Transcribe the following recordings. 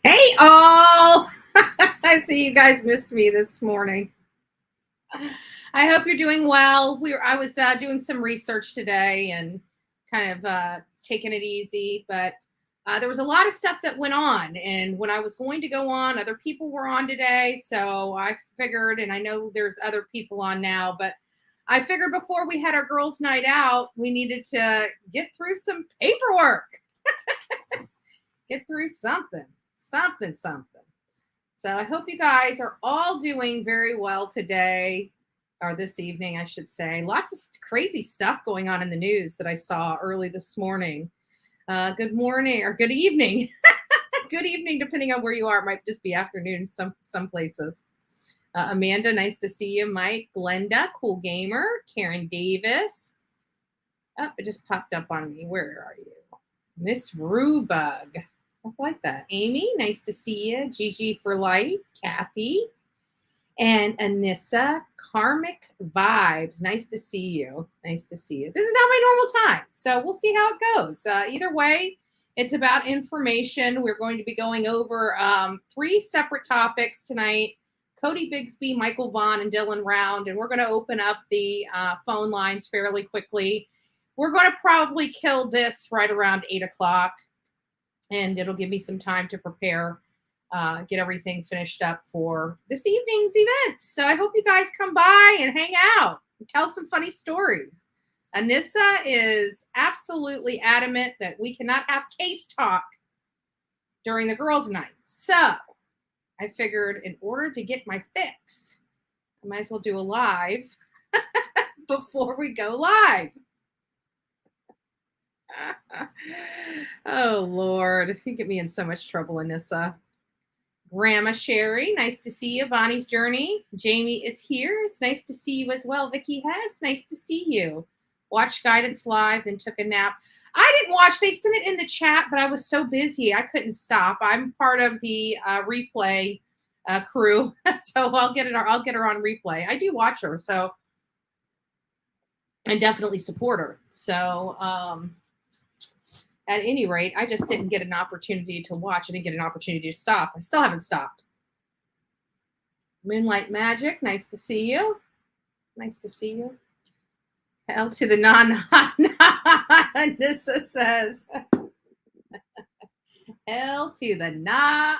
Hey all! I see you guys missed me this morning. I hope you're doing well. I was doing some research today and kind of taking it easy, but there was a lot of stuff that went on. And when I was going to go on, other people were on today. So I figured, and I know there's other people on now, but I figured before we had our girls' night out, we needed to get through some paperwork. Get through something. So I hope you guys are all doing very well today, or this evening, I should say. Lots of crazy stuff going on in the news that I saw early this morning. Good morning or good evening. Good evening, depending on where you are. It might just be afternoon some places. Amanda, nice to see you. Mike, Glenda, cool gamer. Karen Davis. Oh, it just popped up on me. Where are you? Miss Rubug. I like that. Amy, nice to see you. Gigi for life. Kathy. And Anissa, Karmic Vibes. Nice to see you. Nice to see you. This is not my normal time, so we'll see how it goes. Either way, it's about information. We're going to be going over 3 separate topics tonight. Codi, Bigsby, Michael Vaughan, and Dylan Round. And we're going to open up the phone lines fairly quickly. We're going to probably kill this right around 8 o'clock. And it'll give me some time to prepare, get everything finished up for this evening's events. So I hope you guys come by and hang out and tell some funny stories. Anissa is absolutely adamant that we cannot have case talk during the girls' night. So I figured in order to get my fix, I might as well do a live before we go live. Oh, Lord. You get me in so much trouble, Anissa. Grandma Sherry, nice to see you. Bonnie's Journey. Jamie is here. It's nice to see you as well. Vicky Hess, nice to see you. Watched Guidance Live, then took a nap. I didn't watch. They sent it in the chat, but I was so busy. I couldn't stop. I'm part of the replay crew, so I'll get her on replay. I do watch her, so I definitely support her. So at any rate, I just didn't get an opportunity to watch. I didn't get an opportunity to stop. I still haven't stopped. Moonlight Magic, nice to see you. Nice to see you. Hell to the nah. Nissa says. Hell to the nah.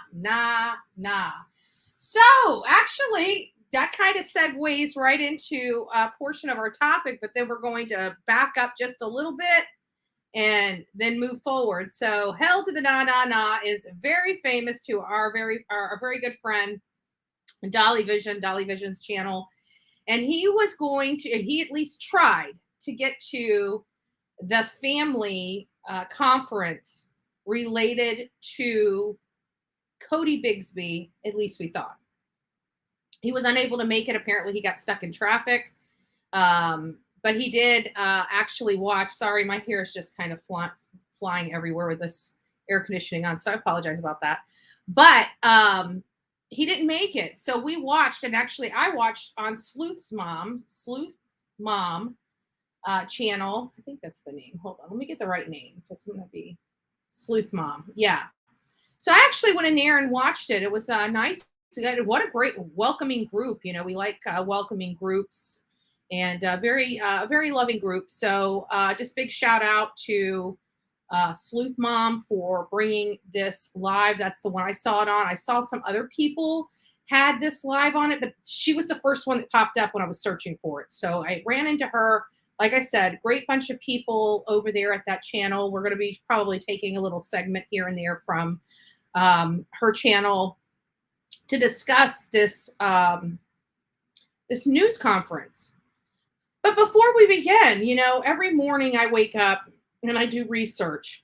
So actually, that kind of segues right into a portion of our topic, but then we're going to back up just a little bit and then move forward. So Hell to the Nah is very famous to our very good friend, Dolly Vision's channel. And he was going to, and he at least tried to get to the family conference related to Codi Bigsby, at least we thought. He was unable to make it. Apparently he got stuck in traffic. But he did actually watch. Sorry, my hair is just kind of flying everywhere with this air conditioning on, so I apologize about that. But he didn't make it. So we watched, and actually I watched on Sleuth Mom channel. I think that's the name. Hold on, let me get the right name because I'm going to be Sleuth Mom. Yeah. So I actually went in there and watched it. It was nice. What a great welcoming group. You know, we like welcoming groups. And very loving group. So just big shout out to Sleuth Mom for bringing this live. That's the one I saw it on. I saw some other people had this live on it, but she was the first one that popped up when I was searching for it. So I ran into her. Like I said, great bunch of people over there at that channel. We're going to be probably taking a little segment here and there from her channel to discuss this this news conference. But before we begin, you know, every morning I wake up and I do research.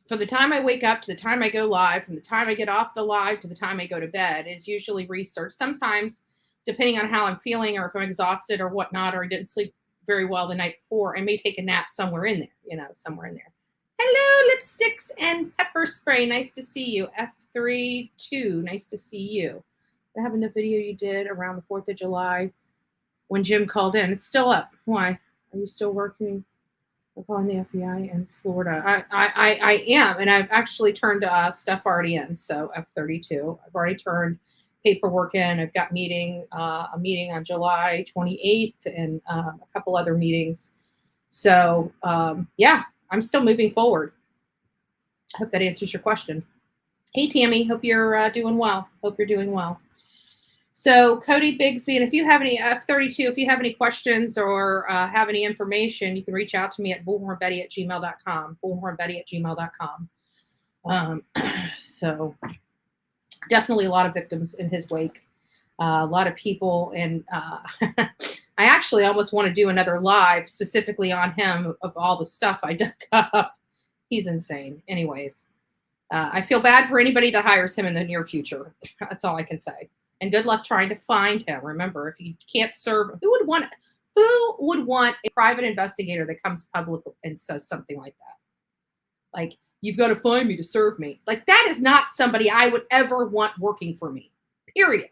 From the time I wake up to the time I go live, from the time I get off the live to the time I go to bed is usually research. Sometimes, depending on how I'm feeling or if I'm exhausted or whatnot, or I didn't sleep very well the night before, I may take a nap somewhere in there, you know, somewhere in there. Hello, lipsticks and pepper spray. Nice to see you. F32, nice to see you. What happened to the video you did around the 4th of July? When Jim called in, it's still up. Why? Are you still working? We're calling the FBI in Florida. I am, and I've actually turned stuff already in. So F32, I've already turned paperwork in. I've got a meeting on July 28th and a couple other meetings. So yeah, I'm still moving forward. I hope that answers your question. Hey Tammy, hope you're doing well. Hope you're doing well. So Codi Bigsby, and if you have any F32, if you have any questions or have any information, you can reach out to me at bullhornbetty@gmail.com. Bullhornbetty@gmail.com. So definitely a lot of victims in his wake. A lot of people, and I actually almost want to do another live specifically on him of all the stuff I dug up. He's insane. Anyways, I feel bad for anybody that hires him in the near future. That's all I can say. And good luck trying to find him. Remember, if you can't serve, who would want a private investigator that comes public and says something like that? Like, you've got to find me to serve me. Like, that is not somebody I would ever want working for me. Period.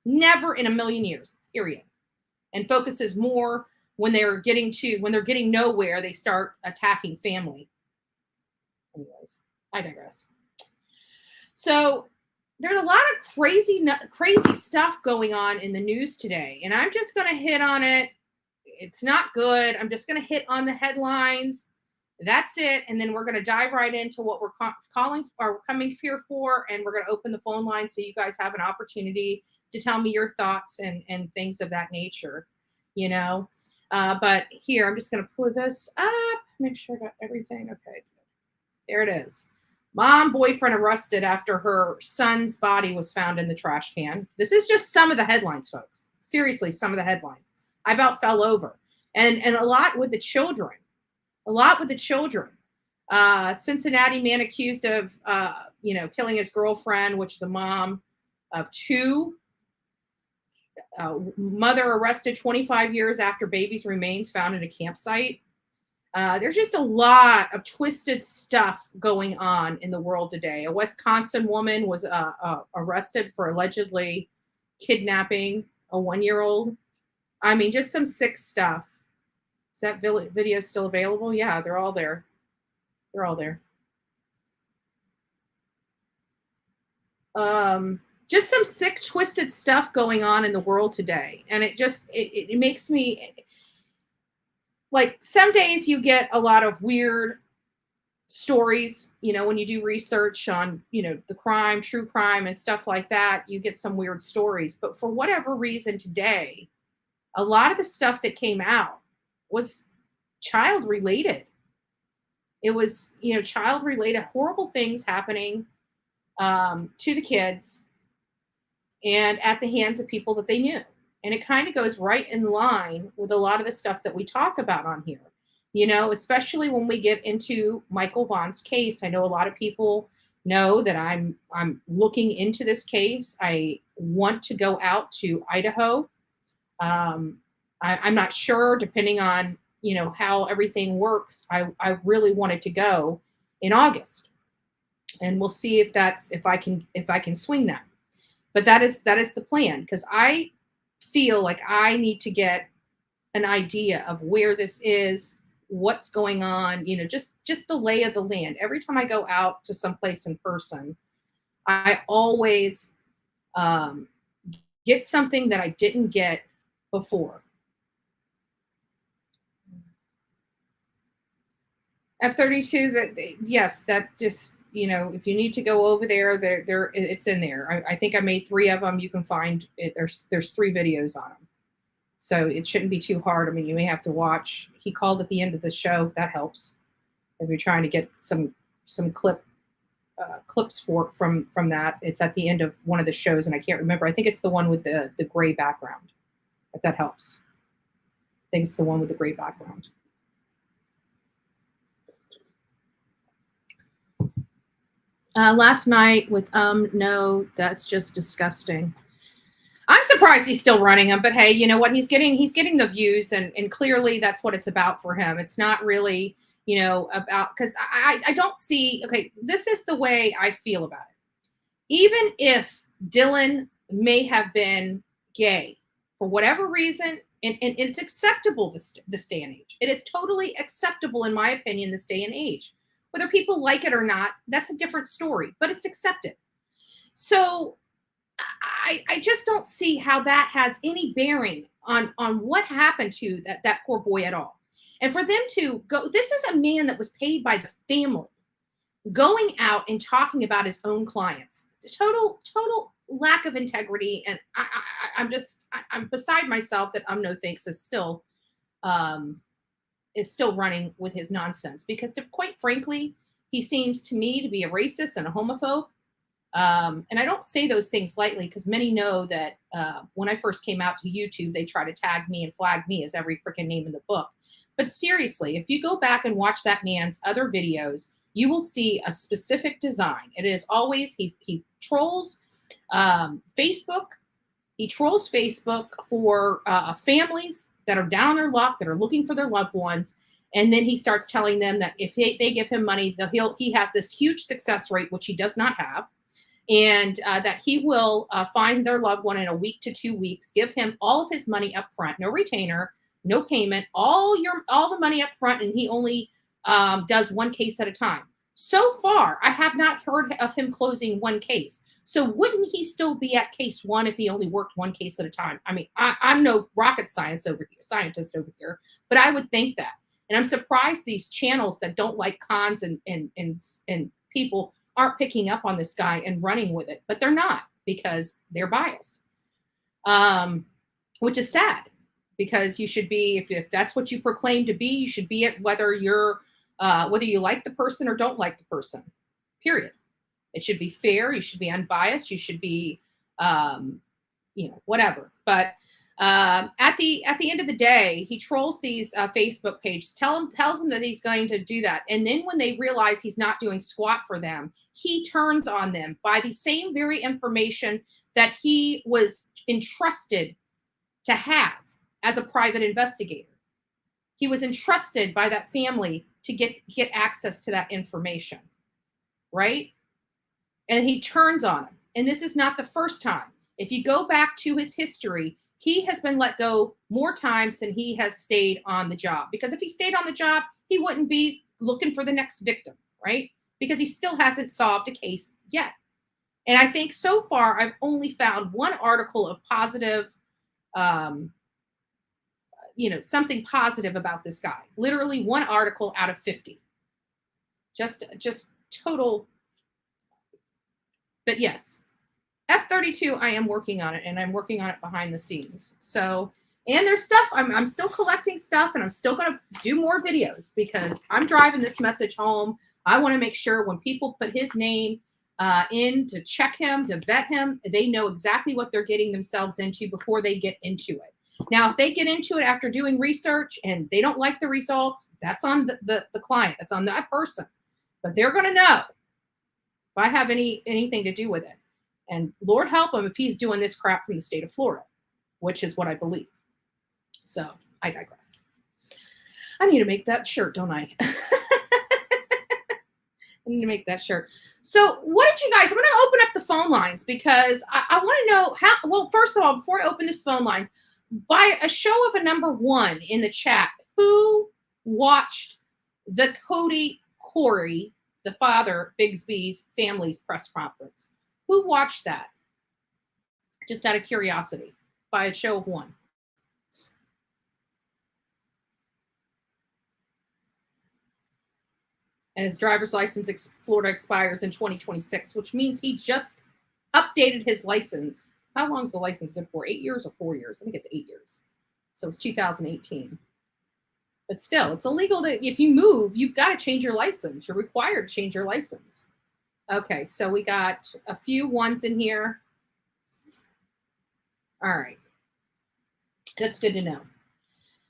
Never in a million years. Period. And focuses more when they're getting nowhere, they start attacking family. Anyways, I digress. So there's a lot of crazy stuff going on in the news today, and I'm just going to hit on it. It's not good. I'm just going to hit on the headlines. That's it. And then we're going to dive right into what we're coming here for, and we're going to open the phone line so you guys have an opportunity to tell me your thoughts and things of that nature, you know. But here, I'm just going to pull this up, make sure I got everything. Okay, there it is. Mom, boyfriend arrested after her son's body was found in the trash can. This is just some of the headlines, folks. Seriously, some of the headlines. I about fell over. And a lot with the children. Cincinnati man accused of, killing his girlfriend, which is a mom of two. Mother arrested 25 years after baby's remains found in a campsite. There's just a lot of twisted stuff going on in the world today. A Wisconsin woman was arrested for allegedly kidnapping a 1-year-old. I mean, just some sick stuff. Is that video still available? Yeah, they're all there. Just some sick, twisted stuff going on in the world today. And it makes me... Like, some days you get a lot of weird stories, when you do research on, the crime, true crime and stuff like that, you get some weird stories. But for whatever reason today, a lot of the stuff that came out was child related. It was, child related, horrible things happening to the kids and at the hands of people that they knew. And it kind of goes right in line with a lot of the stuff that we talk about on here, especially when we get into Michael Vaughan's case. I know a lot of people know that I'm looking into this case. I want to go out to Idaho. I'm not sure, depending on, how everything works. I really wanted to go in August, and we'll see if I can swing that. But that is the plan, because I feel like I need to get an idea of where this is, what's going on, just the lay of the land. Every time I go out to someplace in person, I always get something that I didn't get before. F-32, yes, that just, if you need to go over there, it's in there. I think I made 3 of them. You can find it. There's 3 videos on them. So it shouldn't be too hard. I mean, you may have to watch. He called at the end of the show. That helps. If you're trying to get some clips from that, it's at the end of one of the shows, and I can't remember. I think it's the one with the gray background, if that helps. I think it's the one with the gray background. Last night with no, that's just disgusting. I'm surprised he's still running them, but hey, you know what? He's getting the views, and clearly that's what it's about for him. It's not really, about, because I don't see, okay, this is the way I feel about it. Even if Dylan may have been gay for whatever reason, and it's acceptable this day and age. It is totally acceptable, in my opinion, this day and age. Whether people like it or not, that's a different story, but it's accepted. So I just don't see how that has any bearing on what happened to that poor boy at all. And for them to go, this is a man that was paid by the family, going out and talking about his own clients. Total lack of integrity. And I'm beside myself that no thanks is still running with his nonsense, because quite frankly, he seems to me to be a racist and a homophobe. And I don't say those things lightly, because many know that when I first came out to YouTube, they try to tag me and flag me as every freaking name in the book. But seriously, if you go back and watch that man's other videos, you will see a specific design. It is always, he trolls Facebook, he trolls Facebook for families that are down their luck, that are looking for their loved ones. And then he starts telling them that if they give him money, he has this huge success rate, which he does not have, and that he will find their loved one in a week to 2 weeks, give him all of his money up front, no retainer, no payment, all the money up front, and he only does one case at a time. So far, I have not heard of him closing one case. So wouldn't he still be at case one if he only worked one case at a time? I mean, I'm no rocket scientist over here, but I would think that. And I'm surprised these channels that don't like cons and people aren't picking up on this guy and running with it, but they're not, because they're biased, which is sad, because you should be, if that's what you proclaim to be, you should be it whether you like the person or don't like the person, period. It should be fair. You should be unbiased. You should be, whatever. But at the end of the day, he trolls these Facebook pages, tells them that he's going to do that. And then when they realize he's not doing squat for them, he turns on them by the same very information that he was entrusted to have as a private investigator. He was entrusted by that family to get access to that information, right? And he turns on him. And this is not the first time. If you go back to his history, he has been let go more times than he has stayed on the job. Because if he stayed on the job, he wouldn't be looking for the next victim, right? Because he still hasn't solved a case yet. And I think so far, I've only found one article of positive, something positive about this guy. Literally one article out of 50. Just total. But yes, F32, I am working on it, and I'm working on it behind the scenes. So, and there's stuff, I'm still collecting stuff, and I'm still going to do more videos, because I'm driving this message home. I want to make sure when people put his name in to check him, to vet him, they know exactly what they're getting themselves into before they get into it. Now, if they get into it after doing research and they don't like the results, that's on the client. That's on that person. But they're going to know if I have anything to do with it. And Lord help him if he's doing this crap from the state of Florida, which is what I believe. So I digress. I need to make that shirt, don't I? I need to make that shirt. So what did you guys, I'm going to open up the phone lines, because I want to know how, well, first of all, before I open this phone lines, by a show of a number one in the chat, who watched the Cory, the father, Bigsby's family's press conference? Who watched that? Just out of curiosity, by a show of one. And his driver's license, Florida, expires in 2026, which means he just updated his license. How long is the license good for? 8 years or 4 years? I think it's 8 years. So it's 2018. But still, it's illegal to, if you move, you've got to change your license. You're required to change your license. Okay, so we got a few ones in here. All right. That's good to know.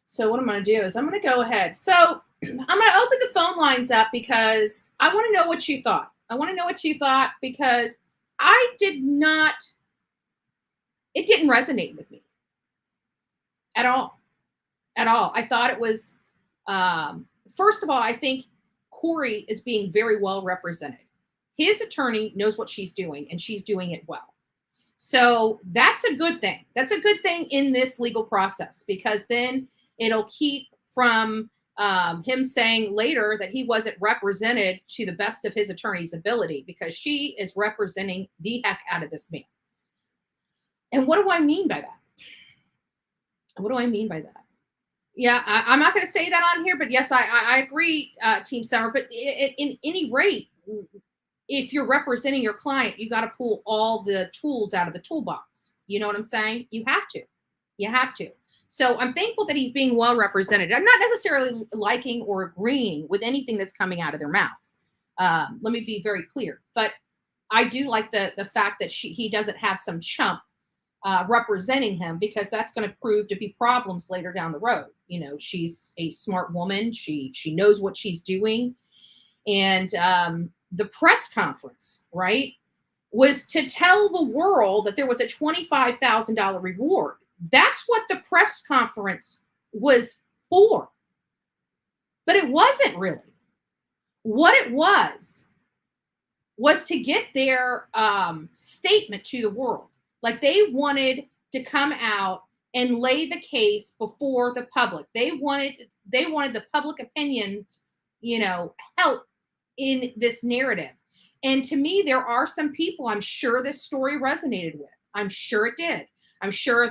So what I'm going to do is I'm going to go ahead. So I'm going to open the phone lines up, because I want to know what you thought. I want to know what you thought, because I did not, it didn't resonate with me at all. At all. I thought it was, first of all, I think Cory is being very well represented. His attorney knows what she's doing, and she's doing it well. So that's a good thing. That's a good thing in this legal process, because then it'll keep from him saying later that he wasn't represented to the best of his attorney's ability, because she is representing the heck out of this man. And what do I mean by that? What do I mean by that? Yeah, I'm not going to say that on here, but yes, I agree, Team Summer. But in any rate, if you're representing your client, you got to pull all the tools out of the toolbox. You know what I'm saying? You have to. You have to. So I'm thankful that he's being well represented. I'm not necessarily liking or agreeing with anything that's coming out of their mouth. Let me be very clear. But I do like the fact that he doesn't have some chump representing him, because that's going to prove to be problems later down the road. You know, she's a smart woman. She knows what she's doing. And the press conference, right? was to tell the world that there was a $25,000 reward. That's what the press conference was for. But it wasn't really. What it was to get their statement to the world. Like they wanted to come out and lay the case before the public. They wanted the public opinions, help in this narrative. And to me, there are some people I'm sure this story resonated with. I'm sure it did. I'm sure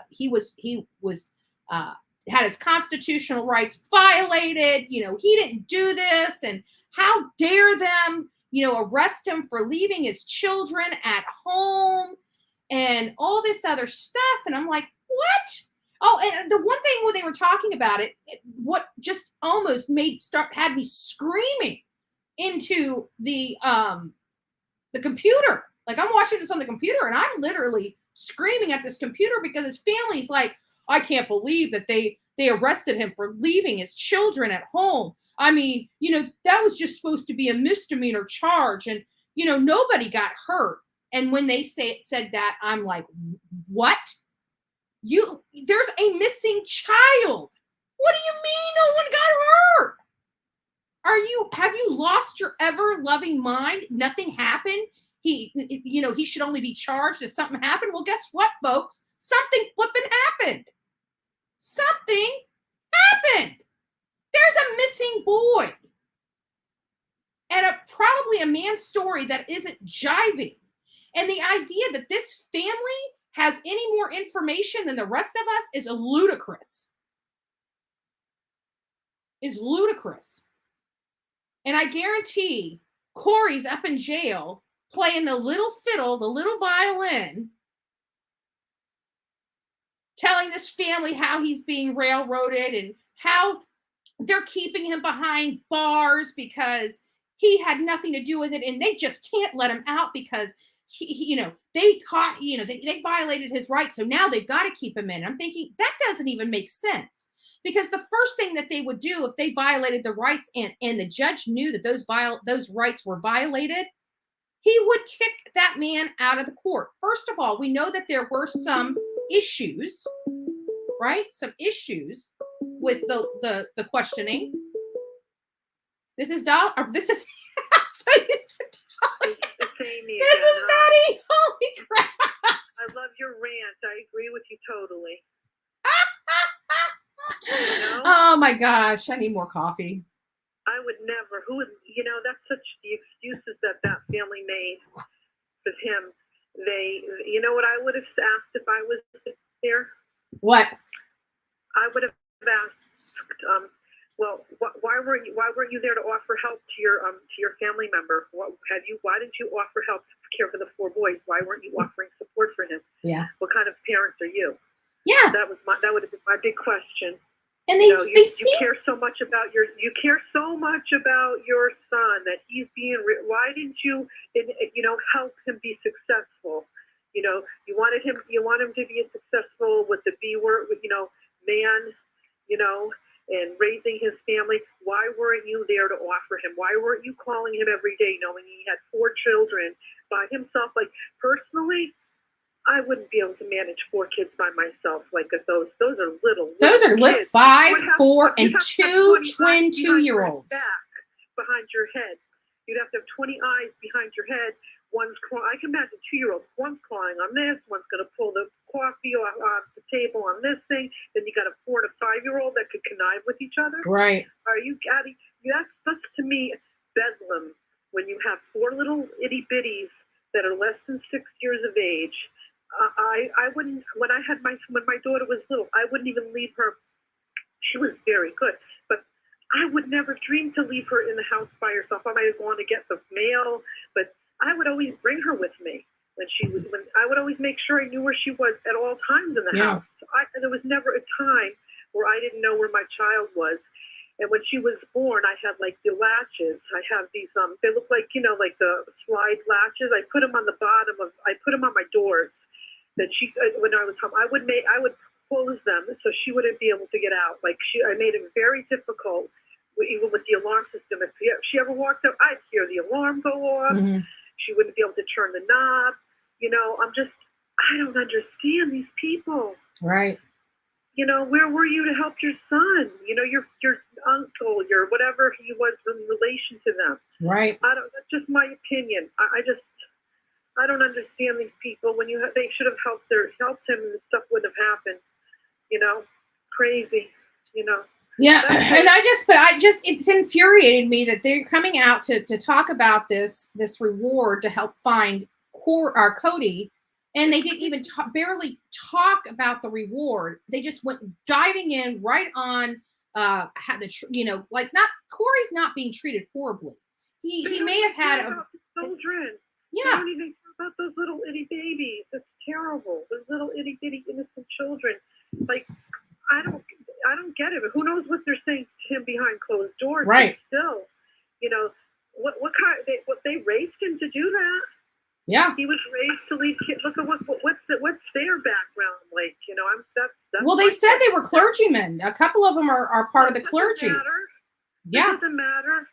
he was had his constitutional rights violated. He didn't do this, and how dare them, arrest him for leaving his children at home and all this other stuff. And I'm like, what? Oh, and the one thing when they were talking about it, what just almost had me screaming into the computer. Like I'm watching this on the computer and I'm literally screaming at this computer because his family's like, I can't believe that they arrested him for leaving his children at home. I mean, that was just supposed to be a misdemeanor charge, and nobody got hurt. And when they said that, I'm like, what? There's a missing child. What do you mean no one got hurt? Have you lost your ever loving mind? Nothing happened. He should only be charged if something happened. Well, guess what, folks? Something flipping happened. Something happened. There's a missing boy. And probably a man's story that isn't jiving. And the idea that this family has any more information than the rest of us is ludicrous. Is ludicrous. And I guarantee Cory's up in jail playing the little fiddle, the little violin, telling this family how he's being railroaded and how they're keeping him behind bars because he had nothing to do with it, and they just can't let him out because they violated his rights, so now they've got to keep him in. I'm thinking that doesn't even make sense, because the first thing that they would do if they violated the rights and the judge knew that those rights were violated, he would kick that man out of the court. First of all, we know that there were some issues, right? Some issues with the questioning. This is This is I'm so used to Dolly. This is Betty. Holy crap! I love your rant. I agree with you totally. Oh my gosh! I need more coffee. I would never. Who would? That's such the excuses that family made with him. They, what I would have asked if I was there? What? I would have asked, well, why weren't you there to offer help to your family member? Why didn't you offer help to care for the 4 boys? Why weren't you offering support for him? Yeah. What kind of parents are you? Yeah. That would have been my big question. And you care so much about your son that he's being. Why didn't you help him be successful? You want him to be successful with the B word, man, and raising his family. Why weren't you there to offer him? Why weren't you calling him every day, knowing he had 4 children by himself? Like personally, I wouldn't be able to manage 4 kids by myself. Like those are little. Those are kids. 5, 4, and 2 twin 2-year-olds. Back behind your head. You'd have to have 20 eyes behind your head. One's crying. I can imagine 2-year-olds. One's crying on this. One's going to pull the coffee off the table on this thing. Then you got a 4 and a 5-year-old that could connive with each other. Right. Are you, Gabby? That's to me bedlam. When you have 4 little itty bitties that are less than 6 years of age. I wouldn't. When my daughter was little, I wouldn't even leave her. She was very good, but I would never dream to leave her in the house by herself. I might have gone to get the mail, but I would always bring her with me when I would always make sure I knew where she was at all times in the house. There was never a time where I didn't know where my child was. And when she was born, I had like the latches. I have these they look like like the slide latches. I put them on my doors. That when I was home, I would close them so she wouldn't be able to get out. I made it very difficult, even with the alarm system. If she ever walked out, I'd hear the alarm go off. Mm-hmm. she wouldn't be able to turn the knob. You know, I don't understand these people. Right. You know, where were you to help your son? You know, your uncle, your whatever he was in relation to them. Right. That's just my opinion. I don't understand these people. When they should have helped him, and stuff wouldn't have happened. You know, crazy. You know. Yeah, and it's infuriated me that they're coming out to talk about this reward to help find Codi, and they didn't even barely talk about the reward. They just went diving in right on like Cory's not being treated horribly. He may have had children. Yeah. They don't even care about those little itty babies. It's terrible. Those little itty bitty innocent children. Like, I don't get it. But who knows what they're saying to him behind closed doors? Right. But still, you know, what they raised him to do that. Yeah. He was raised to lead kids. Look at what's their background like. You know, that's well, they said they were clergymen. A couple of them are part of the clergy. Yeah. It doesn't matter.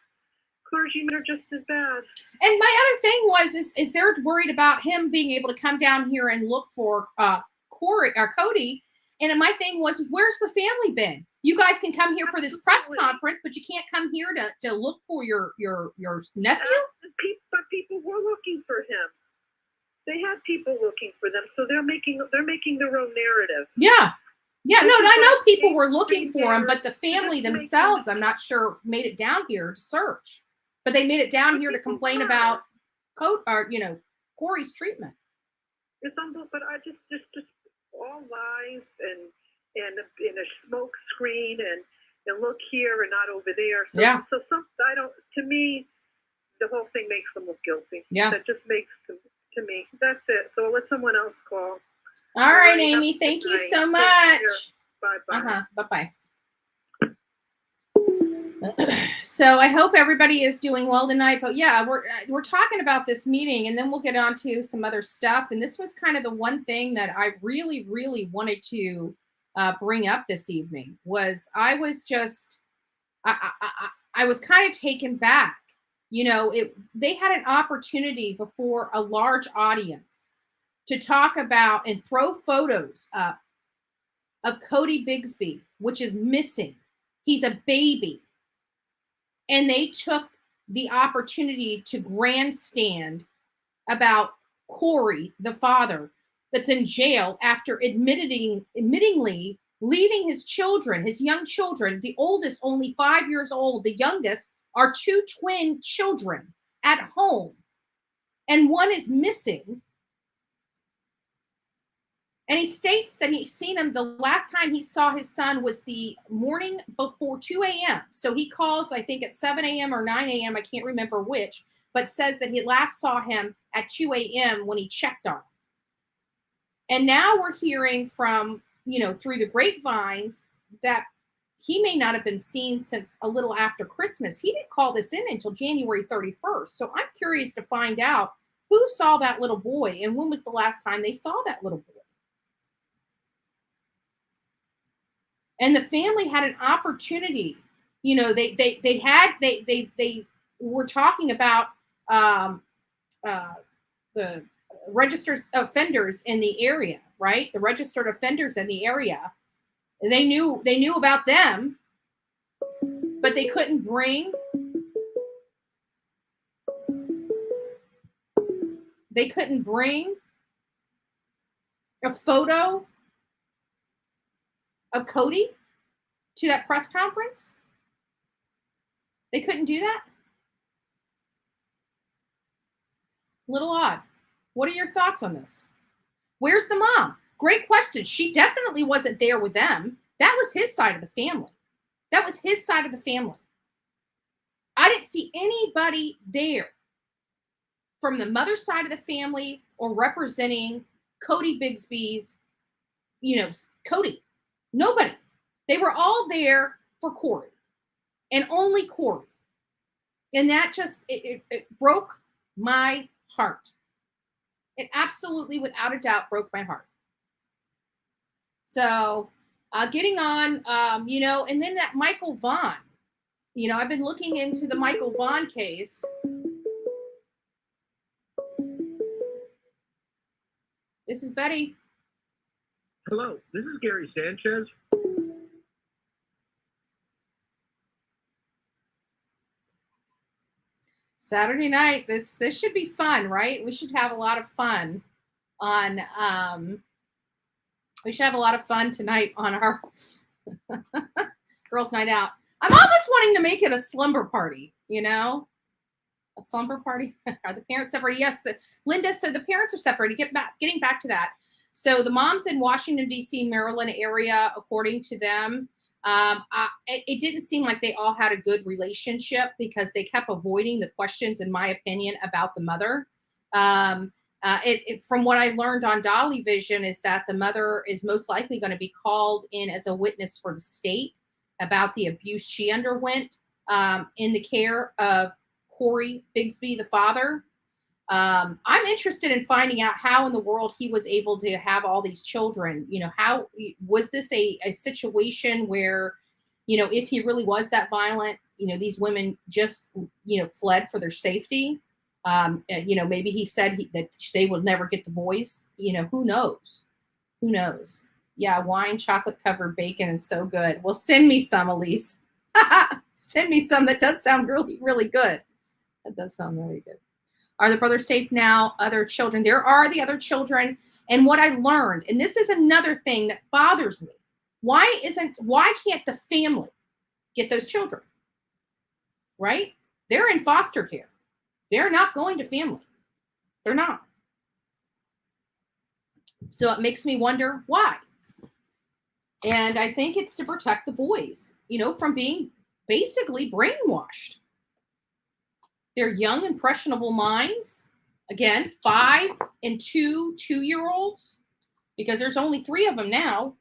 Clergymen are just as bad. And my other thing was is they're worried about him being able to come down here and look for Codi. And my thing was, where's the family been? You guys can come here for this press conference, but you can't come here to look for your nephew. But people were looking for him. They had people looking for them, so they're making their own narrative. Yeah. Yeah, no, I know people were looking for him, but the family themselves, I'm not sure, made it down here to search. But they made it down here to complain about Cory's treatment. It's unbelievable, but I just all lies and in a smoke screen and look here and not over there. So, yeah. So to me, the whole thing makes them look guilty. Yeah. That just makes them, to me. That's it. So I'll let someone else call. All right, Amy. Thank you so much. Bye-bye. Bye-bye. So I hope everybody is doing well tonight. But yeah, we're talking about this meeting, and then we'll get on to some other stuff. And this was kind of the one thing that I really, really wanted to bring up this evening. Was I was kind of taken back. You know, they had an opportunity before a large audience to talk about and throw photos up of Codi Bigsby, which is missing. He's a baby. And they took the opportunity to grandstand about Cory, the father, that's in jail after admittingly leaving his children, his young children, the oldest only 5 years old, the youngest are two twin children at home, and one is missing. And he states that he's seen him the last time he saw his son was the morning before 2 a.m. So he calls, I think, at 7 a.m. or 9 a.m. I can't remember which, but says that he last saw him at 2 a.m. when he checked on him. And now we're hearing from, through the grapevines that he may not have been seen since a little after Christmas. He didn't call this in until January 31st. So I'm curious to find out who saw that little boy and when was the last time they saw that little boy. And the family had an opportunity. They were talking about the registered offenders in the area, right? The registered offenders in the area. And they knew about them, but they couldn't bring a photo of Codi to that press conference. They couldn't do that. Little odd. What are your thoughts on this? Where's the mom? Great question. She definitely wasn't there with them. That was his side of the family. I didn't see anybody there from the mother's side of the family or representing Codi Bigsby's, Codi. Nobody. They were all there for Cory and only Cory. And that just, it broke my heart. It absolutely, without a doubt, broke my heart. So getting on, and then that Michael Vaughan, I've been looking into the Michael Vaughan case. This is Betty. Hello, this is Gary Sanchez. Saturday night. This should be fun, right? We should have a lot of fun on we should have a lot of fun tonight on our girls' night out. I'm almost wanting to make it a slumber party, you know? A slumber party. Are the parents separated? Yes, Linda, so the parents are separated. Getting back to that. So the moms in Washington, D.C., Maryland area, according to them, it didn't seem like they all had a good relationship because they kept avoiding the questions, in my opinion, about the mother. From what I learned on Dolly Vision is that the mother is most likely going to be called in as a witness for the state about the abuse she underwent in the care of Cory Bigsby, the father. I'm interested in finding out how in the world he was able to have all these children. You know, how was this a situation where, you know, if he really was that violent, you know, these women just, you know, fled for their safety. You know, maybe he said that they would never get the boys. You know, who knows? Who knows? Yeah, wine, chocolate covered bacon, and so good. Well, send me some, Elise. Send me some. That does sound really, really good. That does sound really good. Are the brothers safe now? Other children? There are the other children. And what I learned, and this is another thing that bothers me. Why can't the family get those children? Right? They're in foster care. They're not going to family. They're not. So it makes me wonder why. And I think it's to protect the boys, you know, from being basically brainwashed. They're young, impressionable minds. Again, 5 and 2 2-year-olds, because there's only 3 of them now.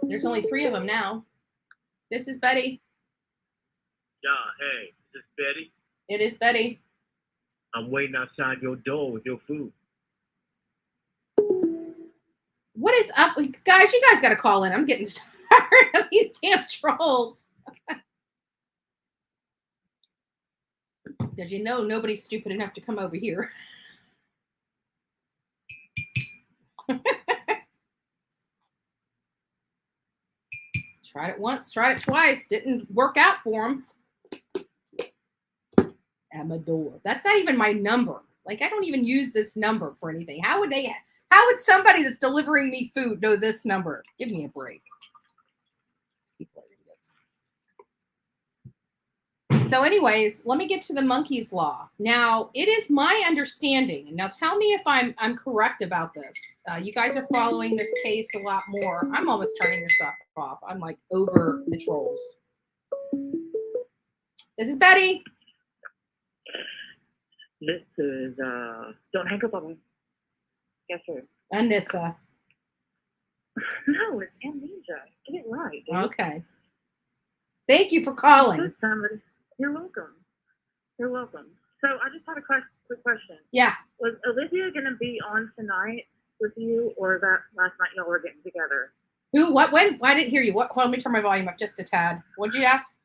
There's only 3 of them now. This is Betty. Yeah, hey, is this Betty? It is Betty. I'm waiting outside your door with your food. What is up? Guys, you guys got to call in. I'm getting tired of these damn trolls. Because you know nobody's stupid enough to come over here. Tried it once, tried it twice. Didn't work out for them. Amador. That's not even my number. Like, I don't even use this number for anything. How would somebody that's delivering me food know this number? Give me a break. People are idiots. So anyways, let me get to the monkey's law. Now, it is my understanding, and now tell me if I'm correct about this. You guys are following this case a lot more. I'm almost turning this off. I'm like over the trolls. This is Betty. This is, don't hang up on me. Yes, sir. Anissa. No, it's amnesia. Get it right, dude. Okay. Thank you for calling. Somebody. You're welcome. You're welcome. So I just had a quick question. Yeah. Was Olivia going to be on tonight with you, or that last night y'all were getting together? Who? What? When? I didn't hear you. What? Hold on, let me turn my volume up just a tad. What did you ask?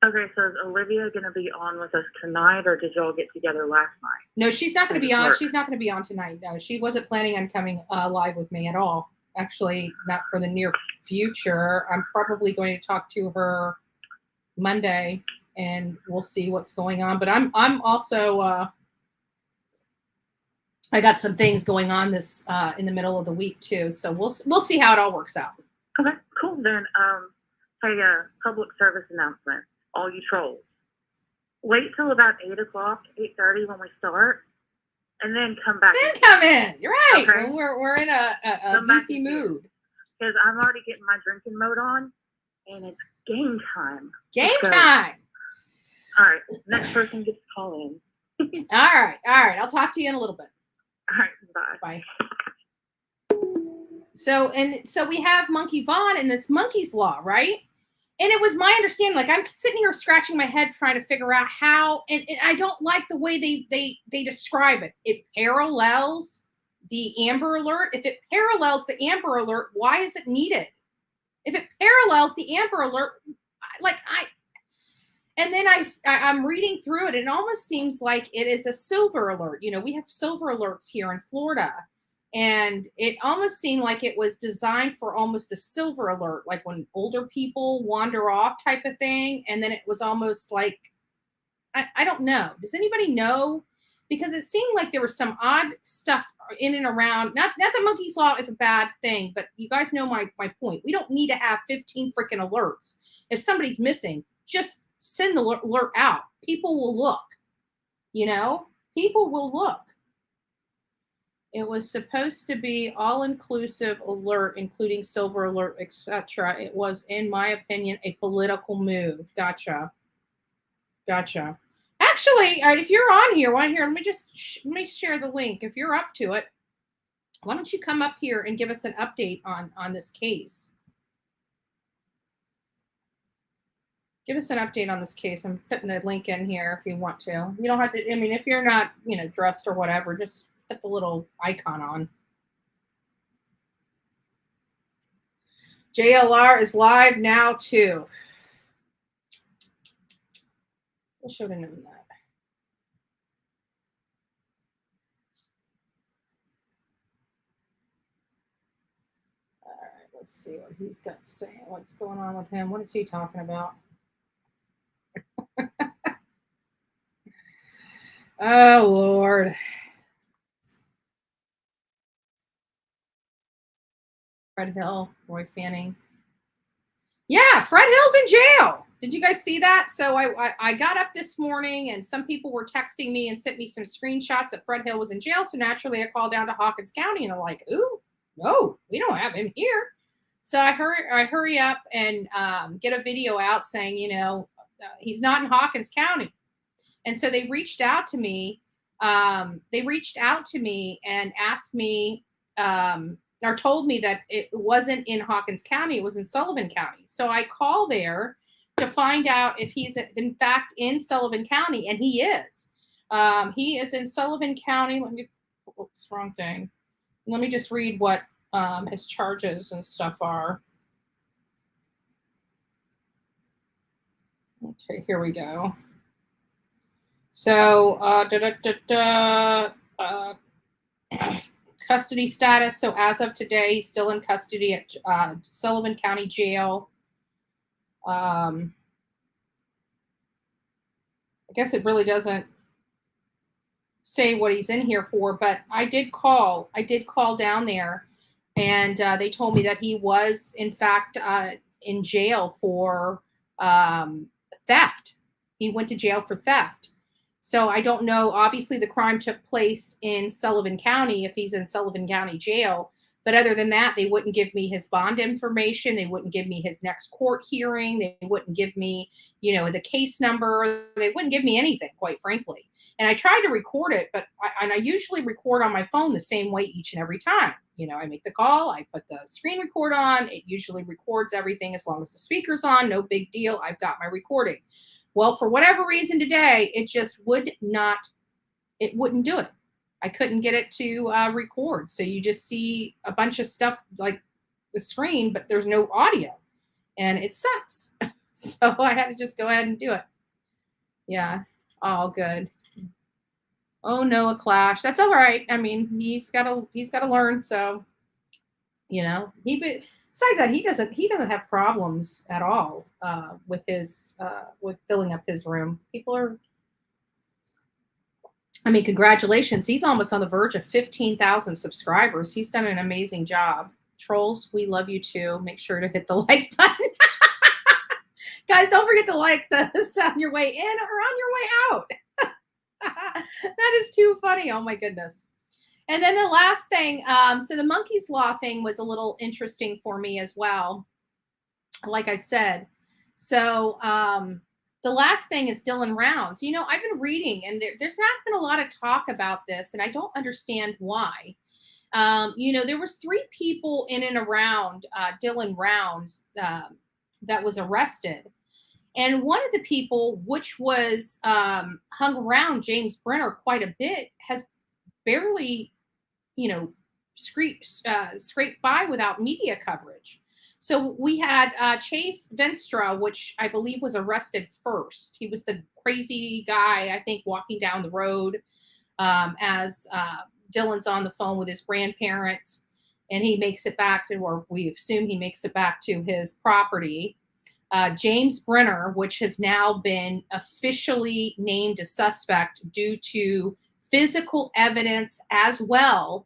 Okay, so is Olivia going to be on with us tonight, or did y'all get together last night? No, she's not going to be on. Work. She's not going to be on tonight. No, she wasn't planning on coming live with me at all. Actually, not for the near future. I'm probably going to talk to her Monday, and we'll see what's going on. But I'm also I got some things going on this in the middle of the week too. So we'll see how it all works out. Okay, cool. Then, hey, public service announcement. All you trolls, wait till about 8 o'clock, 8:30 when we start, and then come back. Then come in. You're right. Okay. We're in a goofy mood. Because I'm already getting my drinking mode on, and it's game time. Game time. All right. Next person gets to call in. All right. I'll talk to you in a little bit. All right. Bye. So we have Monkey Vaughan and this monkey's law, right? And it was my understanding, like I'm sitting here scratching my head trying to figure out how, and I don't like the way they describe it. It parallels the Amber Alert. If it parallels the Amber Alert, why is it needed? If it parallels the Amber Alert, And then I'm reading through it, and it almost seems like it is a silver alert. You know, we have silver alerts here in Florida, and it almost seemed like it was designed for almost a silver alert, like when older people wander off type of thing. And then it was almost like, I don't know. Does anybody know? Because it seemed like there was some odd stuff in and around. Not that Monkey's Law is a bad thing, but you guys know my point. We don't need to have 15 freaking alerts. If somebody's missing, just send the alert out. People will look. You know, people will look. It was supposed to be all-inclusive alert, including silver alert, etc. It was, in my opinion, a political move. Gotcha. Actually, if you're on here, let me share the link. If you're up to it, why don't you come up here and give us an update on this case? Give us an update on this case. I'm putting the link in here if you want to. You don't have to. I mean, if you're not, dressed or whatever, just put the little icon on. JLR is live now too. I should have known that. All right, let's see what he's got to say. What's going on with him? What is he talking about? Oh, Lord. Fred Hill, Roy Fanning. Yeah, Fred Hill's in jail. Did you guys see that? So I got up this morning, and some people were texting me and sent me some screenshots that Fred Hill was in jail. So naturally, I called down to Hawkins County, and I'm like, ooh, no, we don't have him here. So I hurry up and get a video out saying, he's not in Hawkins County. And so they reached out to me. And asked me, or told me that it wasn't in Hawkins County, it was in Sullivan County. So I call there to find out if he's in fact in Sullivan County, and he is. He is in Sullivan County. Oops, wrong thing. Let me just read what his charges and stuff are. Okay, here we go. So, custody status. So as of today, he's still in custody at Sullivan County Jail. I guess it really doesn't say what he's in here for, but I did call down there, and they told me that he was in fact in jail for theft. He went to jail for theft. So I don't know. Obviously, the crime took place in Sullivan County if he's in Sullivan County Jail. But other than that, they wouldn't give me his bond information. They wouldn't give me his next court hearing. They wouldn't give me, the case number. They wouldn't give me anything, quite frankly. And I tried to record it, but I usually record on my phone the same way each and every time. I make the call. I put the screen record on. It usually records everything as long as the speaker's on. No big deal. I've got my recording. Well, for whatever reason today, it just wouldn't do it. I couldn't get it to record. So you just see a bunch of stuff like the screen, but there's no audio, and it sucks. So I had to just go ahead and do it. Yeah, all good. Oh no, a clash. That's all right. I mean, he's got to learn. So, besides that, he doesn't have problems at all with filling up his room. People are, congratulations. He's almost on the verge of 15,000 subscribers. He's done an amazing job. Trolls, we love you too. Make sure to hit the like button. Guys, don't forget to like this on your way in or on your way out. That is too funny. Oh my goodness. And then the last thing, so the Monkey's Law thing was a little interesting for me as well, like I said. So the last thing is Dylan Rounds. I've been reading, and there's not been a lot of talk about this, and I don't understand why. There was 3 people in and around Dylan Rounds that was arrested. And one of the people, which was hung around James Brenner quite a bit, has barely, scraped by without media coverage. So we had Chase Venstra, which I believe was arrested first. He was the crazy guy, I think, walking down the road as Dylan's on the phone with his grandparents, and he makes it back to, or we assume he makes it back to his property. James Brenner, which has now been officially named a suspect due to physical evidence as well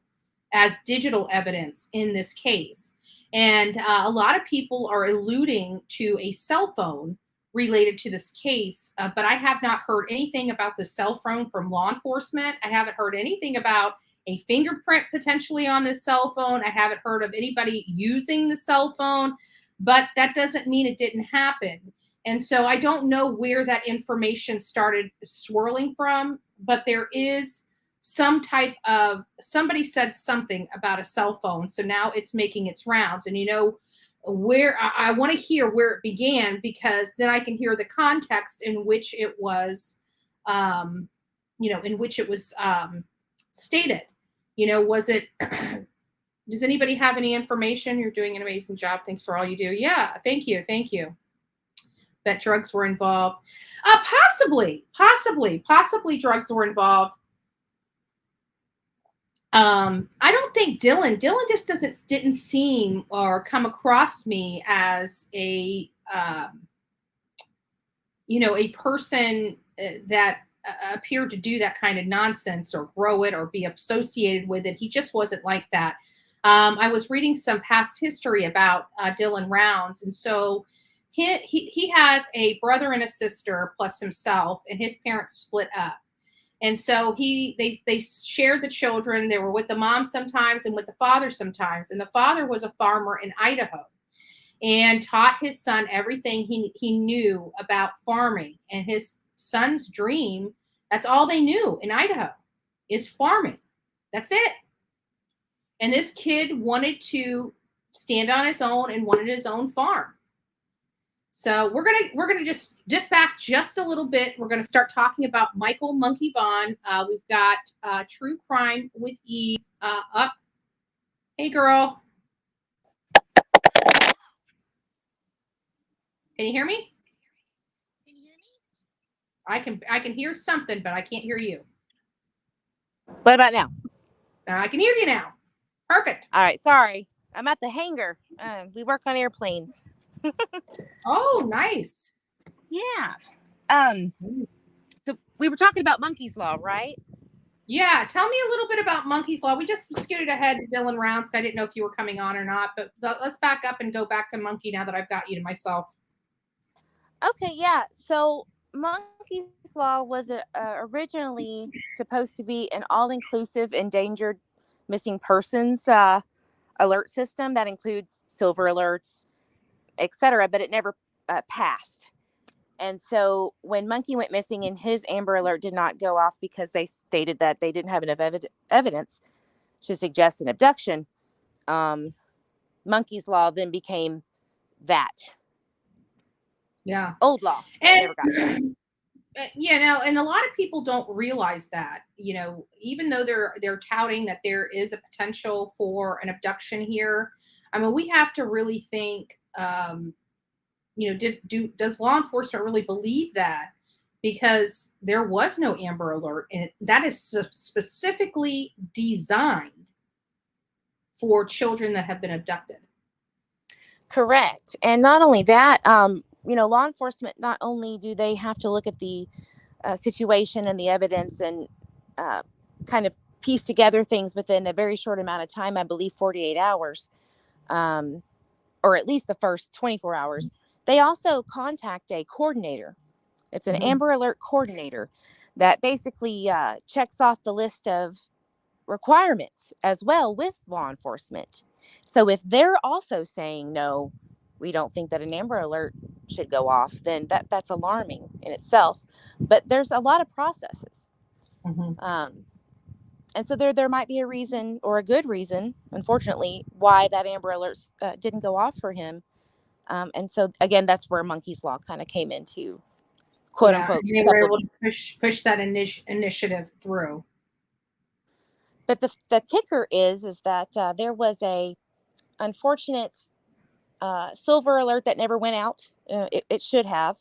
as digital evidence in this case. And a lot of people are alluding to a cell phone related to this case, but I have not heard anything about the cell phone from law enforcement. I haven't heard anything about a fingerprint potentially on the cell phone. I haven't heard of anybody using the cell phone, but that doesn't mean it didn't happen. And so I don't know where that information started swirling from, but there is some type of, somebody said something about a cell phone. So now it's making its rounds. And, where I want to hear where it began, because then I can hear the context in which it was, stated. Was it, does anybody have any information? You're doing an amazing job. Thanks for all you do. Yeah, thank you. Thank you. Bet drugs were involved. Possibly drugs were involved. I don't think Dylan just didn't seem or come across me as a person that appeared to do that kind of nonsense or grow it or be associated with it. He just wasn't like that. I was reading some past history about Dylan Rounds, and so he has a brother and a sister plus himself, and his parents split up. And so they shared the children. They were with the mom sometimes and with the father sometimes. And the father was a farmer in Idaho and taught his son everything he knew about farming. And his son's dream, that's all they knew in Idaho, is farming. That's it. And this kid wanted to stand on his own and wanted his own farm. So we're gonna just dip back just a little bit. We're gonna start talking about Michael Monkey Vaughan. We've got True Crime with Eve up. Hey, girl. Can you hear me? I can hear something, but I can't hear you. What about now? I can hear you now. Perfect. All right. Sorry. I'm at the hangar. We work on airplanes. Oh, nice. Yeah. So we were talking about Monkey's Law, right? Yeah. Tell me a little bit about Monkey's Law. We just scooted ahead to Dylan Rounds. I didn't know if you were coming on or not, but let's back up and go back to Monkey now that I've got you to myself. Okay. Yeah. So Monkey's Law was originally supposed to be an all-inclusive endangered missing persons alert system that includes silver alerts, etc., but it never passed. And so when Monkey went missing and his Amber Alert did not go off because they stated that they didn't have enough evidence to suggest an abduction, Monkey's Law then became that. Yeah. Old law. And never got and a lot of people don't realize that, even though they're touting that there is a potential for an abduction here. I mean, we have to really think, does law enforcement really believe that? Because there was no Amber Alert, and that is specifically designed for children that have been abducted. Correct. And not only that, law enforcement, not only do they have to look at the situation and the evidence and kind of piece together things within a very short amount of time, I believe 48 hours, or at least the first 24 hours, they also contact a coordinator. It's an Amber Alert coordinator that basically checks off the list of requirements as well with law enforcement. So if they're also saying, no, we don't think that an Amber Alert should go off, then that's alarming in itself. But there's a lot of processes. And so there might be a reason, or a good reason, unfortunately, why that Amber Alert didn't go off for him. And so, again, that's where Monkey's Law kind of came into, quote unquote. They were able to push that initiative through. But the kicker is that there was a unfortunate silver alert that never went out. It should have,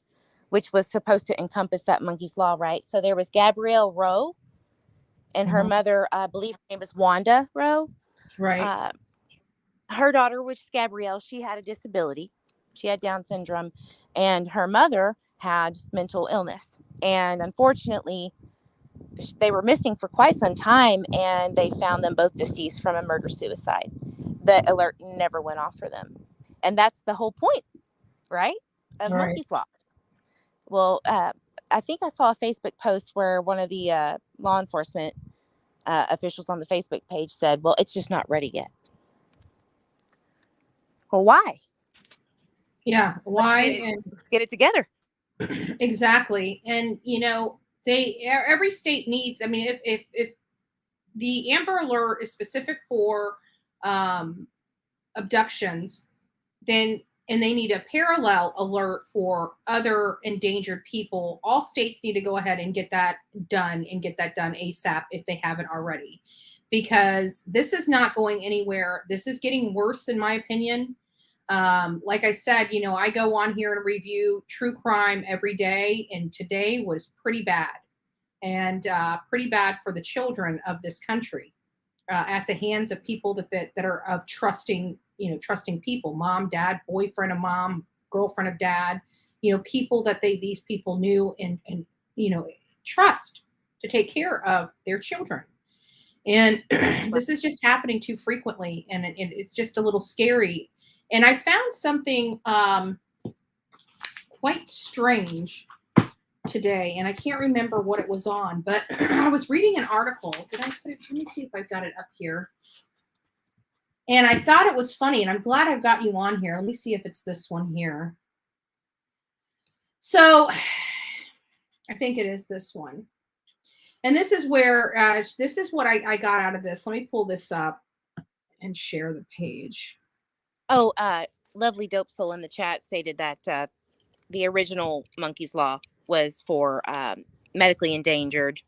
which was supposed to encompass that monkey's law, right? So there was Gabrielle Rowe and her mother, I believe her name is Wanda Rowe. Right. Her daughter, which is Gabrielle, she had a disability. She had Down syndrome, and her mother had mental illness. And unfortunately, they were missing for quite some time, and they found them both deceased from a murder-suicide. The alert never went off for them. And that's the whole point, right, of Right. monkey's law. Well, I think I saw a Facebook post where one of the law enforcement officials on the Facebook page said, well, it's just not ready yet. Well, why? Yeah. Why? Let's get it together. Exactly. And, every state needs, I mean, if the Amber Alert is specific for abductions, then, and they need a parallel alert for other endangered people, all states need to go ahead and get that done ASAP if they haven't already, because this is not going anywhere. This is getting worse, in my opinion. Like I said, I go on here and review true crime every day, and today was pretty bad, and pretty bad for the children of this country, at the hands of people that are of trusting people, mom, dad, boyfriend of mom, girlfriend of dad, people that these people knew and trust to take care of their children. And this is just happening too frequently, and it's just a little scary. And I found something quite strange today, and I can't remember what it was on, but I was reading an article. Did I put it? Let me see if I've got it up here. And I thought it was funny, and I'm glad I've got you on here. Let me see if it's this one here. So I think it is this one. And this is where, this is what I got out of this. Let me pull this up and share the page. Oh, lovely dope soul in the chat stated that the original monkey's law was for medically endangered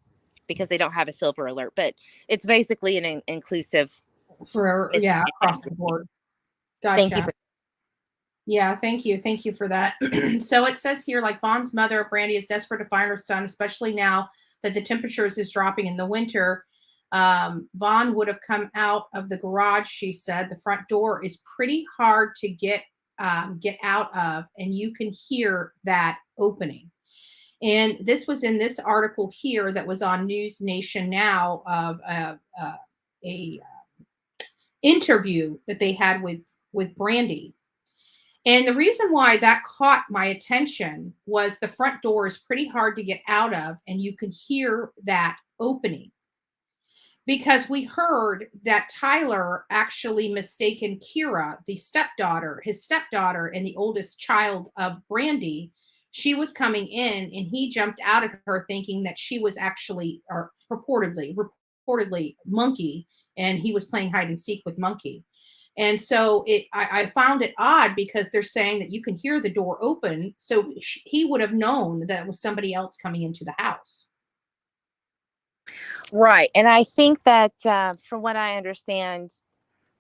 because they don't have a silver alert, but it's basically an inclusive for across the board. Gotcha. Thank you for thank you for that. So it says here, like, Vaughn's mother, Brandy, is desperate to find her son, especially now that the temperatures is dropping in the winter. Vaughan would have come out of the garage, she said. The front door is pretty hard to get out of, and you can hear that opening. And this was in this article here that was on News Nation Now of a interview that they had with Brandy. And the reason why that caught my attention was the front door is pretty hard to get out of, and you can hear that opening. Because we heard that Tyler actually mistaken Kira, his stepdaughter and the oldest child of Brandy. She was coming in, and he jumped out at her thinking that she was actually, or reportedly Monkey, and he was playing hide and seek with Monkey. And so I found it odd because they're saying that you can hear the door open. So he would have known that it was somebody else coming into the house. Right. And I think that from what I understand,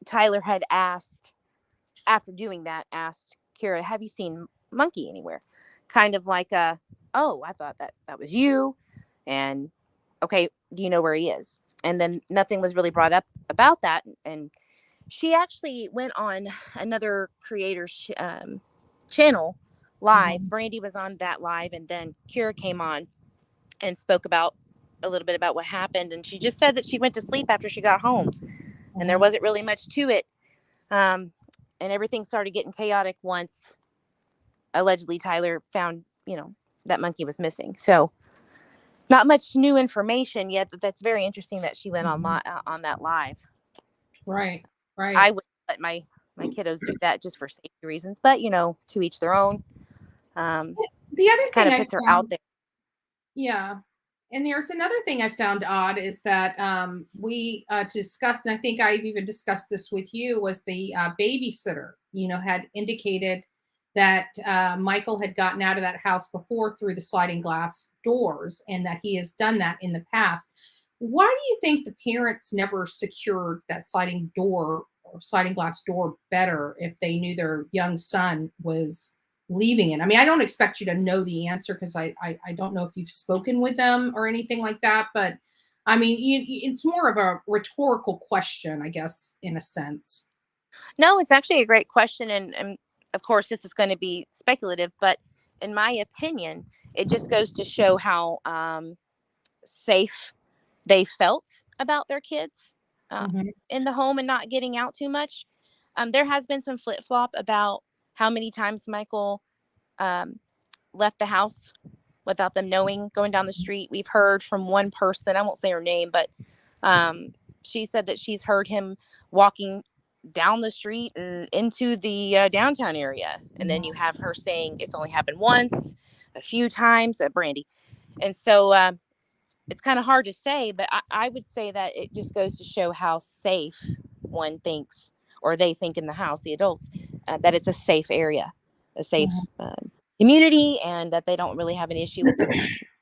Tyler had asked, after doing that, asked Kira, have you seen Monkey anywhere? Kind of like, oh, I thought that was you. And okay, do you know where he is? And then nothing was really brought up about that. And she actually went on another creator's channel live. Mm-hmm. Brandy was on that live, and then Kira came on and spoke about a little bit about what happened. And she just said that she went to sleep after she got home, and there wasn't really much to it. And everything started getting chaotic once allegedly Tyler found, that Monkey was missing. So not much new information yet, but that's very interesting that she went on that live. Right. I would let my kiddos do that just for safety reasons, but to each their own. The other thing kind of puts her out there. Yeah. And there's another thing I found odd is that we discussed, and I think I've even discussed this with you, was the babysitter, had indicated that Michael had gotten out of that house before through the sliding glass doors, and that he has done that in the past. Why do you think the parents never secured that sliding door sliding glass door better if they knew their young son was leaving it? I mean, I don't expect you to know the answer because I don't know if you've spoken with them or anything like that, but I mean, it's more of a rhetorical question, I guess, in a sense. No, it's actually a great question. And of course, this is going to be speculative, but in my opinion, it just goes to show how safe they felt about their kids Mhm. in the home and not getting out too much. There has been some flip flop about how many times Michael um, left the house without them knowing, going down the street. We've heard from one person, I won't say her name, but she said that she's heard him walking down the street and into the downtown area. And then you have her saying it's only happened once, a few times, Brandy. And so it's kind of hard to say, but I would say that it just goes to show how safe one thinks, or they think in the house, the adults, that it's a safe area, a safe community, and that they don't really have an issue with them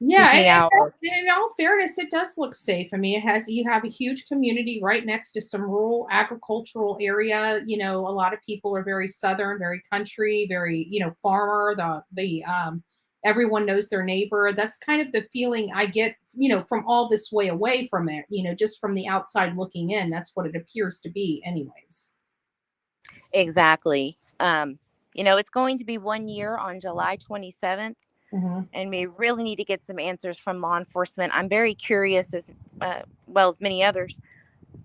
Yeah, speaking out. and in all fairness, it does look safe. I mean, you have a huge community right next to some rural agricultural area. You know, a lot of people are very southern, very country, very, farmer. Everyone knows their neighbor. That's kind of the feeling I get, from all this way away from it, just from the outside looking in. That's what it appears to be anyways. Exactly. It's going to be 1 year on July 27th. Mm-hmm. And we really need to get some answers from law enforcement. I'm very curious, as well as many others,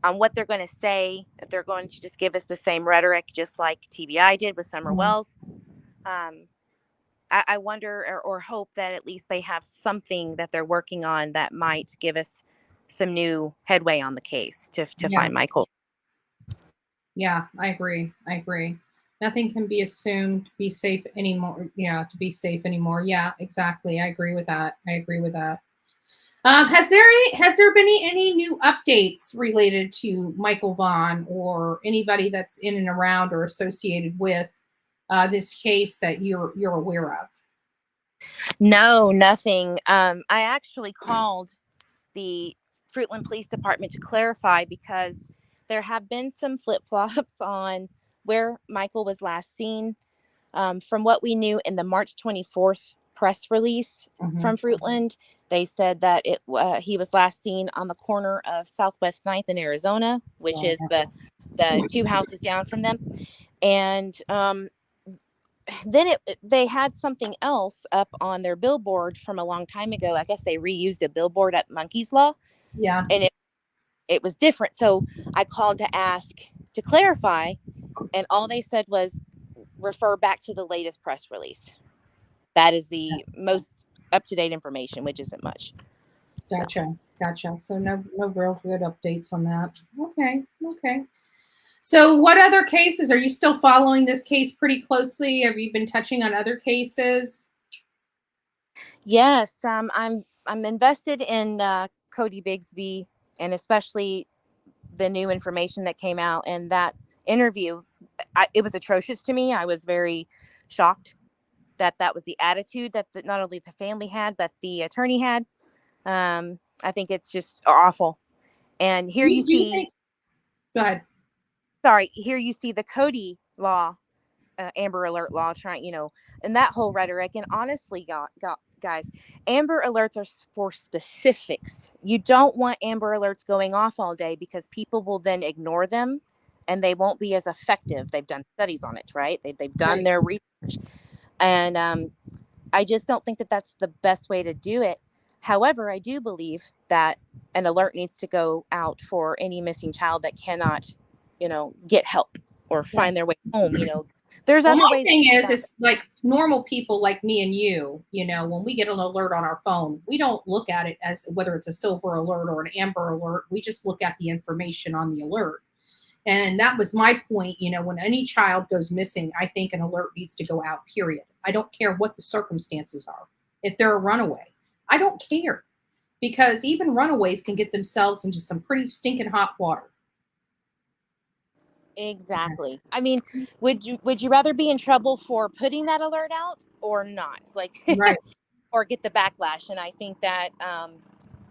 on what they're going to say. If they're going to just give us the same rhetoric, just like TBI did with Summer Wells. I wonder or hope that at least they have something that they're working on that might give us some new headway on the case to find Michael. Yeah, I agree. Nothing can be assumed to be safe anymore. Yeah, to be safe anymore. Yeah, exactly. I agree with that. Has there been any new updates related to Michael Vaughan or anybody that's in and around or associated with this case that you're aware of? No, nothing. I actually called the Fruitland Police Department to clarify because there have been some flip-flops on where Michael was last seen. From what we knew in the March 24th press release from Fruitland, they said that he was last seen on the corner of Southwest 9th in Arizona, which is the two houses down from them. And then they had something else up on their billboard from a long time ago. I guess they reused a billboard at Monkey's Law. Yeah. And it was different. So I called to ask to clarify, and all they said was refer back to the latest press release. That is the most up-to-date information, which isn't much. Gotcha. So no real good updates on that. Okay. So what other cases? Are you still following this case pretty closely? Have you been touching on other cases? Yes, I'm invested in Codi Bigsby, and especially the new information that came out. And that interview, it was atrocious to me. I was very shocked that was the attitude that not only the family had, but the attorney had. I think it's just awful. And here you see. Go ahead. Sorry, here you see the Codi law, Amber Alert law, trying, and that whole rhetoric. And honestly, guys, Amber Alerts are for specifics. You don't want Amber Alerts going off all day because people will then ignore them and they won't be as effective. They've done studies on it, right? They've done their research. And I just don't think that that's the best way to do it. However, I do believe that an alert needs to go out for any missing child that cannot, get help or find their way home. There's other ways. The thing is like normal people like me and you, when we get an alert on our phone, we don't look at it as whether it's a silver alert or an amber alert. We just look at the information on the alert. And that was my point. When any child goes missing, I think an alert needs to go out, period. I don't care what the circumstances are. If they're a runaway, I don't care, because even runaways can get themselves into some pretty stinking hot water. Exactly. I mean, would you rather be in trouble for putting that alert out or not? Right. Or get the backlash? And I think that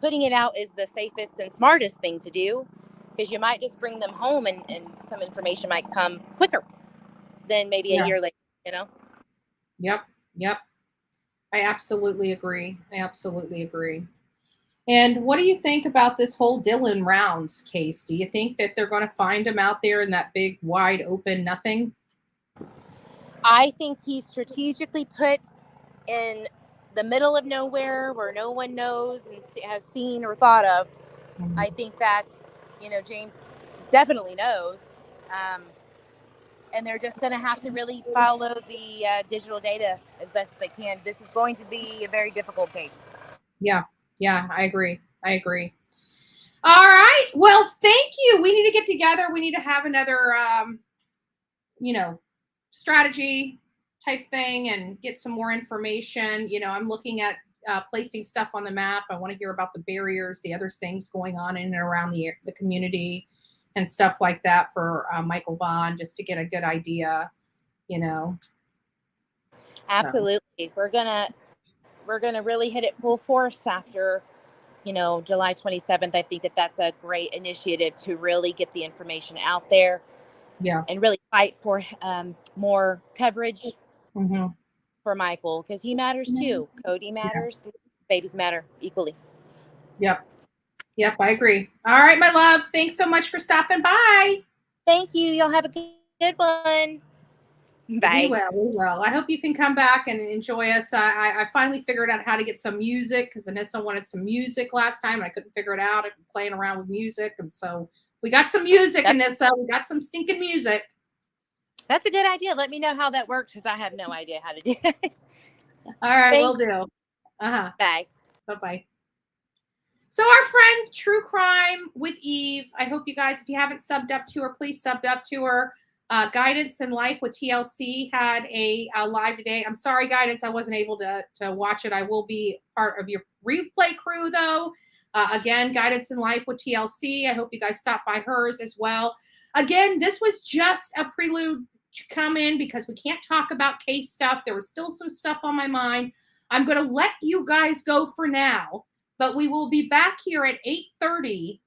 putting it out is the safest and smartest thing to do. because you might just bring them home and some information might come quicker than maybe a year later, you know? Yep. I absolutely agree. And what do you think about this whole Dylan Rounds case? Do you think that they're going to find him out there in that big, wide open nothing? I think he's strategically put in the middle of nowhere where no one knows and has seen or thought of. Mm-hmm. I think that, James definitely knows. And they're just going to have to really follow the digital data as best as they can. This is going to be a very difficult case. Yeah, I agree. All right. Well, thank you. We need to get together. We need to have another, strategy type thing and get some more information. I'm looking at placing stuff on the map. I want to hear about the barriers, the other things going on in and around the community and stuff like that for Michael Vaughan, just to get a good idea, Absolutely. So. We're gonna really hit it full force after, July 27th. I think that that's a great initiative to really get the information out there. Yeah. And really fight for more coverage for Michael, because he matters too. Codi matters. Yeah. Babies matter equally. Yep, I agree. All right, my love. Thanks so much for stopping by. Thank you. Y'all have a good one. Bye. We will. I hope you can come back and enjoy us. I finally figured out how to get some music because Anissa wanted some music last time. And I couldn't figure it out. I've been playing around with music. And so we got some music, Anissa. We got some stinking music. That's a good idea. Let me know how that works because I have no idea how to do it. All right, we'll do. Bye. Bye-bye. So our friend True Crime with Eve, I hope you guys, if you haven't subbed up to her, please sub up to her. Guidance in Life with TLC had a live today. I'm sorry, Guidance, I wasn't able to watch it. I will be part of your replay crew, though. Again, Guidance in Life with TLC. I hope you guys stop by hers as well. Again, this was just a prelude to come in because we can't talk about case stuff. There was still some stuff on my mind. I'm going to let you guys go for now, but we will be back here at 8:30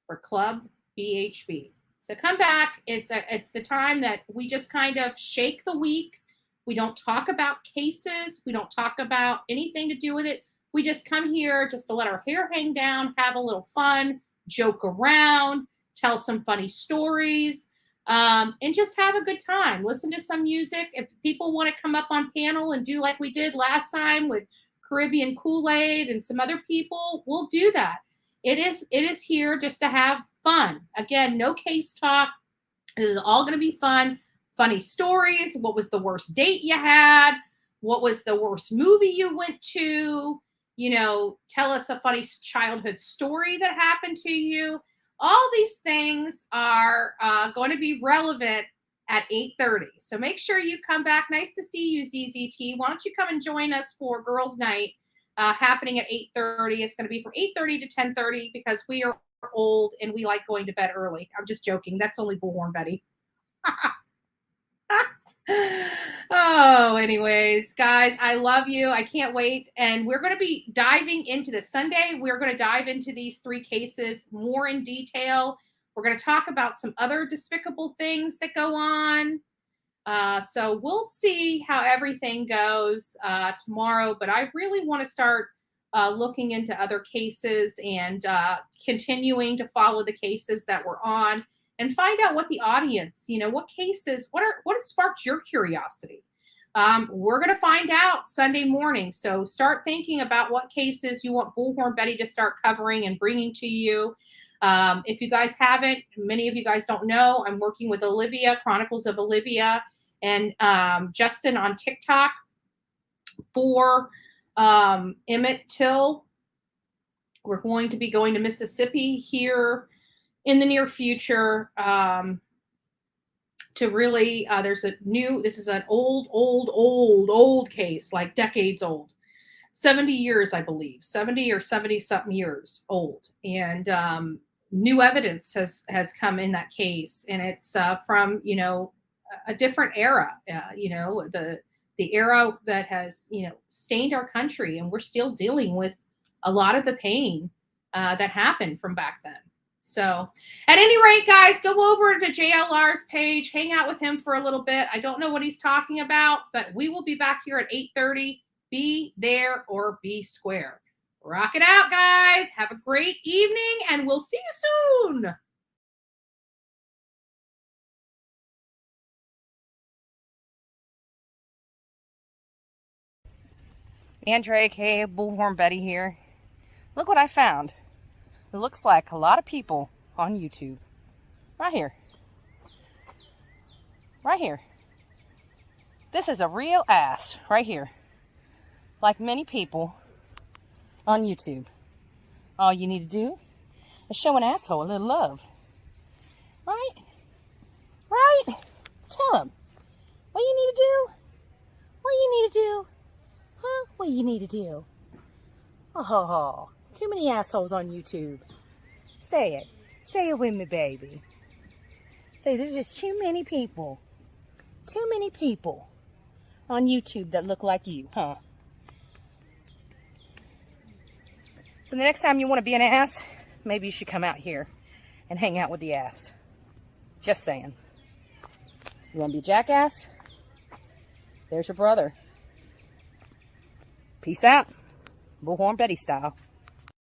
for Club BHB. So come back. It's the time that we just kind of shake the week. We don't talk about cases. We don't talk about anything to do with it. We just come here just to let our hair hang down, have a little fun, joke around, tell some funny stories, and just have a good time. Listen to some music. If people want to come up on panel and do like we did last time with Caribbean Kool-Aid and some other people, we'll do that. It is here just to have fun. Again, no case talk. This is all going to be fun. Funny stories. What was the worst date you had? What was the worst movie you went to? Tell us a funny childhood story that happened to you. All these things are going to be relevant at 8:30. So make sure you come back. Nice to see you, ZZT. Why don't you come and join us for Girls Night happening at 8:30. It's going to be from 8:30 to 10:30 because we are old and we like going to bed early. I'm just joking. That's only Bullhorn Betty. Oh, anyways, guys, I love you. I can't wait. And we're going to be diving into this Sunday. We're going to dive into these 3 cases more in detail. We're going to talk about some other despicable things that go on. So we'll see how everything goes tomorrow. But I really want to start looking into other cases and continuing to follow the cases that we're on. And find out what the audience, what cases, what has sparked your curiosity. We're going to find out Sunday morning. So start thinking about what cases you want Bullhorn Betty to start covering and bringing to you. If you guys haven't, many of you guys don't know, I'm working with Olivia, Chronicles of Olivia, and Justin on TikTok for Emmett Till. We're going to be going to Mississippi here in the near future to really, this is an old case, like decades old, 70 years, I believe, 70 or 70 something years old. And new evidence has come in that case. And it's from, a different era, the era that has, stained our country. And we're still dealing with a lot of the pain that happened from back then. So at any rate, guys, go over to JLR's page, hang out with him for a little bit. I don't know what he's talking about, but we will be back here at 8:30. Be there or be square. Rock it out, guys. Have a great evening, and we'll see you soon. Andrea, aka Bullhorn Betty here. Look what I found. It looks like a lot of people on YouTube. Right here. Right here. This is a real ass right here. Like many people on YouTube. All you need to do is show an asshole a little love. Right? Right? Tell him. What you need to do? What you need to do? Huh? What you need to do? Oh, too many assholes on YouTube. Say it. Say it with me, baby. Say there's just too many people. Too many people on YouTube that look like you, huh? So the next time you want to be an ass, maybe you should come out here and hang out with the ass. Just saying. You want to be a jackass? There's your brother. Peace out. Bullhorn Betty style.